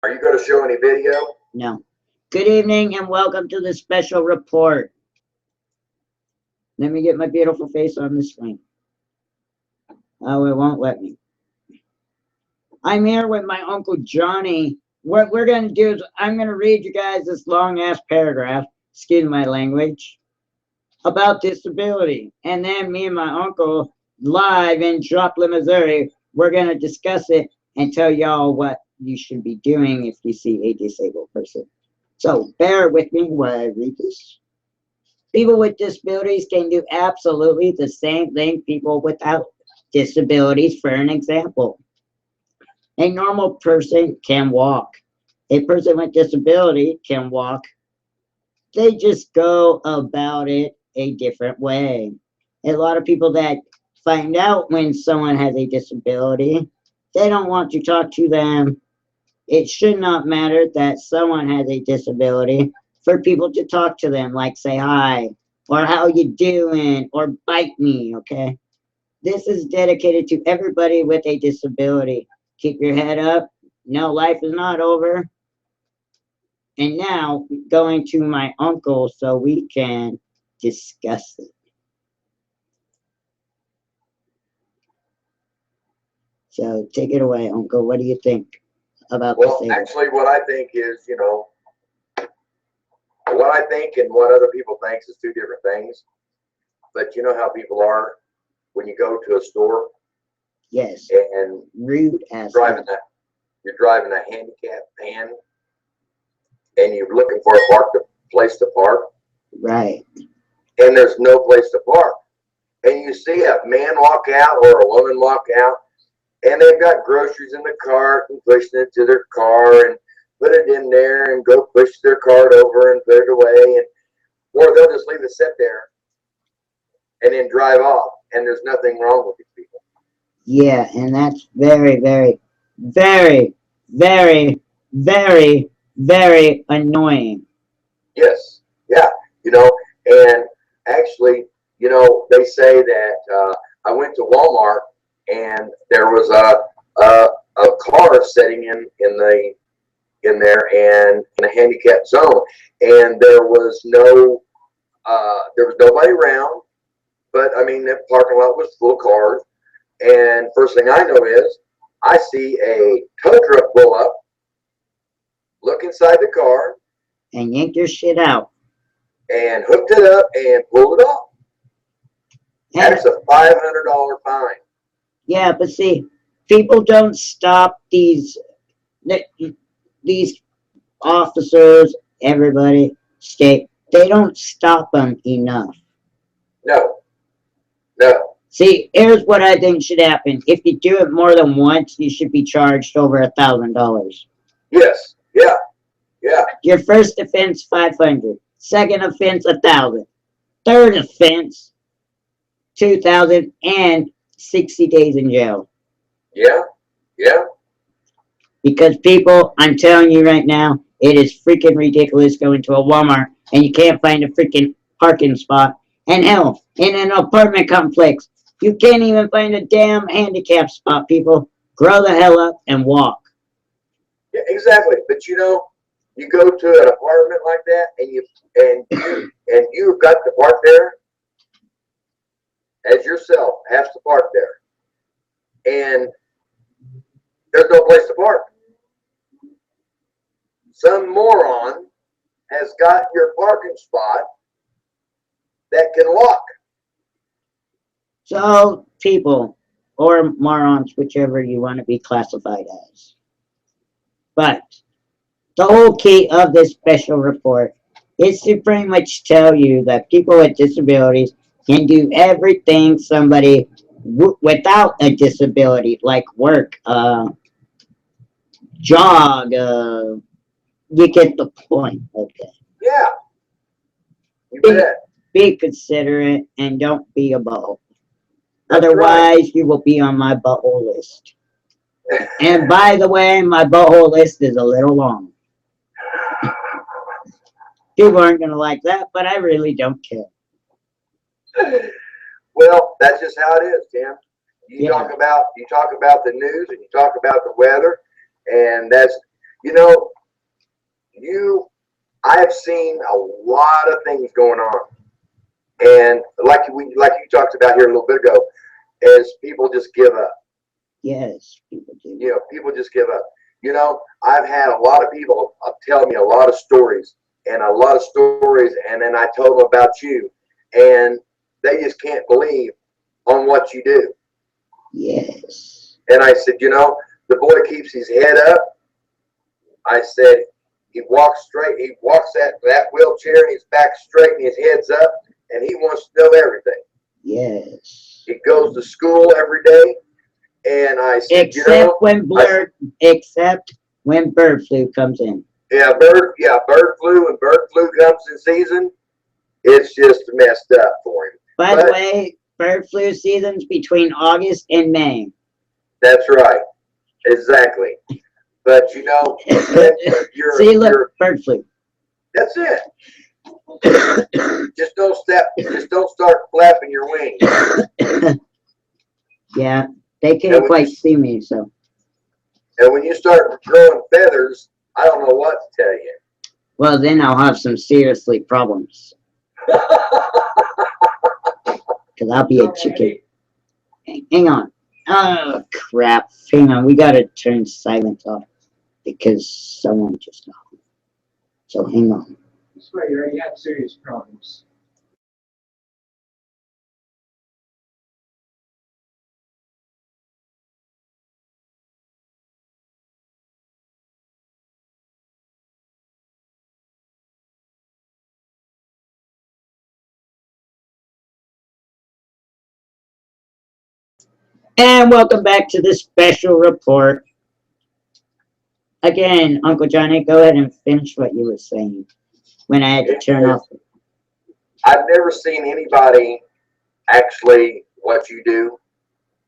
Are you going to show any video? No. Good evening and welcome to the special report. Let me get my beautiful face on the screen. Oh, it won't let me. I'm here with my Uncle Johnny. What we're going to do is I'm going to read you guys this long-ass paragraph, excuse my language, about disability. And then me and my uncle, live in Joplin, Missouri, we're going to discuss it and tell y'all what you should be doing if you see a disabled person. So bear with me while I read this. People with disabilities can do absolutely the same thing people without disabilities. For an example, a normal person can walk. A person with disability can walk. They just go about it a different way. A lot of people that find out when someone has a disability, they don't want to talk to them. It should not matter that someone has a disability for people to talk to them, like say hi, or how you doing, or bite me, okay? This is dedicated to everybody with a disability. Keep your head up. No, life is not over. And now, going to my uncle so we can discuss it. So take it away, Uncle. What do you think about Well, this? actually, what I think is, what I think and what other people think is two different things. But you know how people are when you go to a store Yes. and Rude as you're driving a handicap van and you're looking for a place to park, right. and there's no place to park. And you see a man walk out or a woman walk out, and they've got groceries in the cart and pushing it to their car and put it in there and go push their cart over and put it away, or they'll just leave it sit there and then drive off, and there's nothing wrong with these people. Yeah, and that's very, very, very, very, very, very annoying. Yes, yeah, and actually, they say that I went to Walmart and there was a car sitting in there and in a handicapped zone, and there was nobody around, but I mean the parking lot was full of cars, and first thing I know is I see a tow truck pull up, look inside the car, And yank your shit out. and hooked it up and pulled it off. And, That's a $500 fine. yeah, but see, people don't stop these officers, everybody, state, they don't stop them enough. No, no. See, here's what I think should happen. If you do it more than once, you should be charged over $1,000. Yes, yeah, yeah. Your first offense, 500. Second offense, 1,000. Third offense, 2,000 and 60 days in jail. Yeah, yeah. Because people, I'm telling you right now, it is freaking ridiculous going to a Walmart and you can't find a freaking parking spot. And hell, in an apartment complex, you can't even find a damn handicap spot, people. Grow the hell up and walk. Yeah, exactly. But you go to an apartment like that, and you've got to park there as yourself has to park there, and there's no place to park. Some moron has got your parking spot that can lock. So, people, or morons, whichever you want to be classified as. But the whole key of this special report is to pretty much tell you that people with disabilities can do everything somebody without a disability, like work, jog, you get the point, okay? Yeah, you Be, bet. be considerate and don't be a butthole. That's Otherwise, right. you will be on my butthole list. And by the way, my butthole list is a little long. People aren't going to like that, but I really don't care. Well, that's just how it is, Tim. You Yeah. talk about the news and you talk about the weather, and You know, I have seen a lot of things going on, and like you talked about here a little bit ago, is people just give up. Yes, people do. You know, people just give up. You know, I've had a lot of people tell me a lot of stories, and then I told them about you, and they just can't believe on what you do. Yes. And I said, you know, the boy keeps his head up. I said, he walks straight. He walks that wheelchair, and his back straight, and his head's up, and he wants to know everything. Yes. He goes to school every day, and I said, Except when bird flu comes in. bird flu. When bird flu comes in season, it's just messed up for him. By the way, bird flu season's between August and May. That's right, exactly. But you know, See, look, bird flu. That's it. Just don't start flapping your wings. Yeah, they can't quite see me, so. And when you start growing feathers, I don't know what to tell you. Well, then I'll have some seriously problems. Because I'll be a chicken. Hang on. Oh, crap. Hang on. We got to turn silence off because someone just called. So hang on. I swear you already have serious problems. And welcome back to the special report. Again, Uncle Johnny, go ahead and finish what you were saying when I had to turn off. I've never seen anybody actually what you do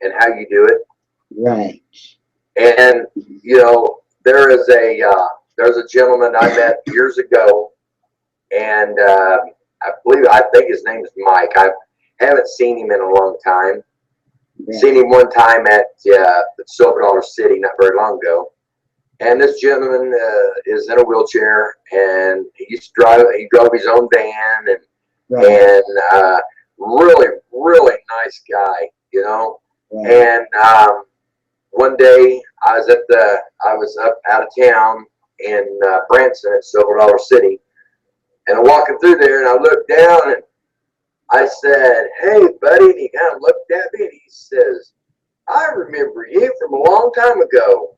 and how you do it. Right. And you know, there's a gentleman I met years ago, and I think his name is Mike. I haven't seen him in a long time. Right. Seen him one time at Silver Dollar City not very long ago. And this gentleman is in a wheelchair, and he drove his own van, and Right. really, really nice guy, you know. Right. And one day I was up out of town in Branson at Silver Dollar City, and I'm walking through there, and I looked down, and I said, "Hey, buddy," and he kind of looked at me, and he says, "I remember you from a long time ago."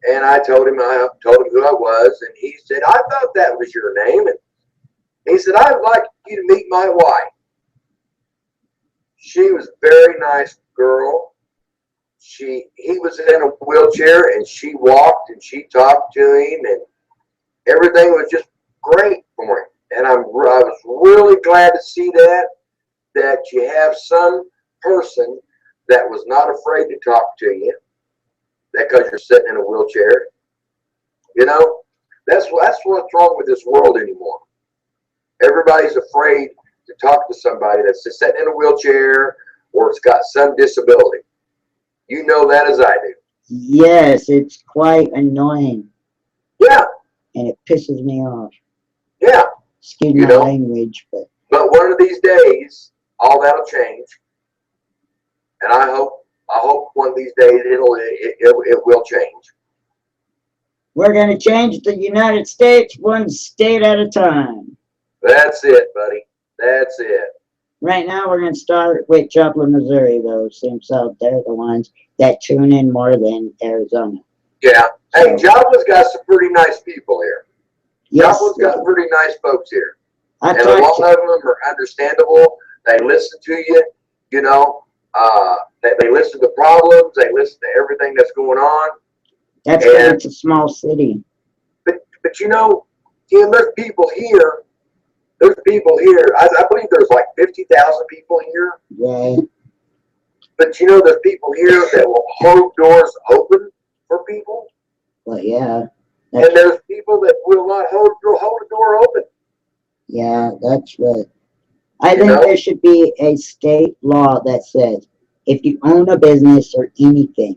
And I told him who I was, and he said, "I thought that was your name." And he said, "I'd like you to meet my wife." She was a very nice girl. He was in a wheelchair, and she walked and she talked to him, and everything was just great for him. And I was really glad to see that you have some person that was not afraid to talk to you, because you're sitting in a wheelchair. You know, that's what's wrong with this world anymore. Everybody's afraid to talk to somebody that's just sitting in a wheelchair or it's got some disability. You know that as I do. Yes, it's quite annoying. Yeah. And it pisses me off. Yeah. Excuse my language, but one of these days, all that'll change. And I hope one of these days it will change. We're going to change the United States one state at a time. That's it, buddy. That's it. Right now, we're going to start with Joplin, Missouri, though. Seems so they're the ones that tune in more than Arizona. Yeah. Hey, Joplin's got some pretty nice people here. Yes, Joplin's got pretty nice folks here. And a lot of them are understandable. They listen to you, you know. They listen to problems. They listen to everything that's going on. That's because it's a small city. But you know, Tim, there's people here. I believe there's like 50,000 people here. Yeah. But you know, there's people here that will hold doors open for people. Well, yeah. And there's people that will not hold a door open. Yeah, that's right. I think there should be a state law that says if you own a business or anything,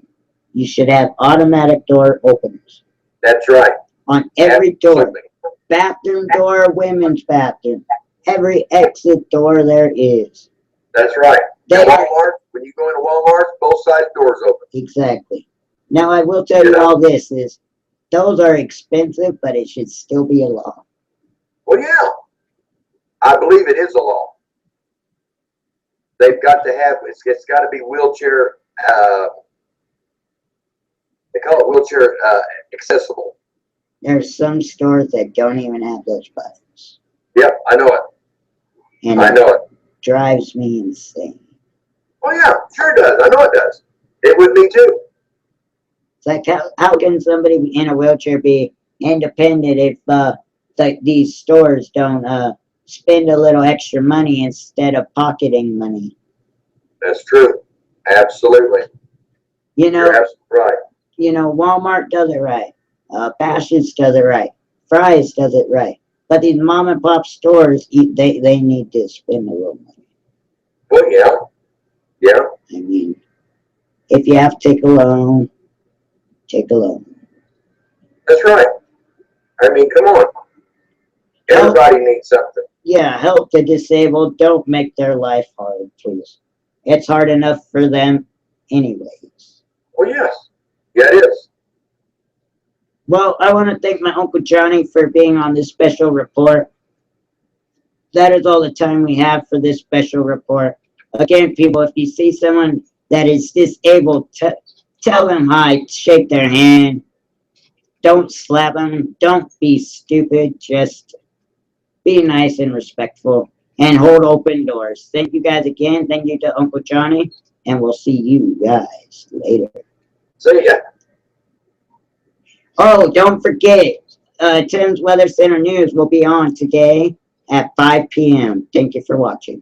you should have automatic door openers. That's right. On every door. Absolutely. Bathroom door, women's bathroom. Every exit door there is. That's right. They At are, Walmart, when you go into Walmart, both sides doors open. exactly. Now I will tell you all this is, those are expensive, but it should still be a law. Well, yeah. I believe it is a law. They've got to have, it's got to be wheelchair, they call it wheelchair accessible. There's some stores that don't even have those buttons. Yep, I know it. And I it know it. drives me insane. Oh, yeah, sure it does. I know it does. It would be too. It's like, how can somebody in a wheelchair be independent if like these stores don't spend a little extra money instead of pocketing money? That's true. Absolutely. You know, You're absolutely right. you know, Walmart does it right. Bash's does it right. Fry's does it right. But these mom and pop stores, they need to spend a little money. Well, yeah. Yeah. I mean, if you have to take a loan, take a loan. That's right. I mean, come on. Everybody needs something. Yeah, help the disabled. Don't make their life hard, please. It's hard enough for them anyways. Well, yes. Yeah, it is. Well, I want to thank my Uncle Johnny for being on this special report. That is all the time we have for this special report. Again, people, if you see someone that is disabled, tell them hi, shake their hand. Don't slap them. Don't be stupid. Just be nice and respectful and hold open doors. Thank you guys again. Thank you to Uncle Johnny, and we'll see you guys later. See ya. Oh, don't forget, Tim's Weather Center News will be on today at 5 p.m. Thank you for watching.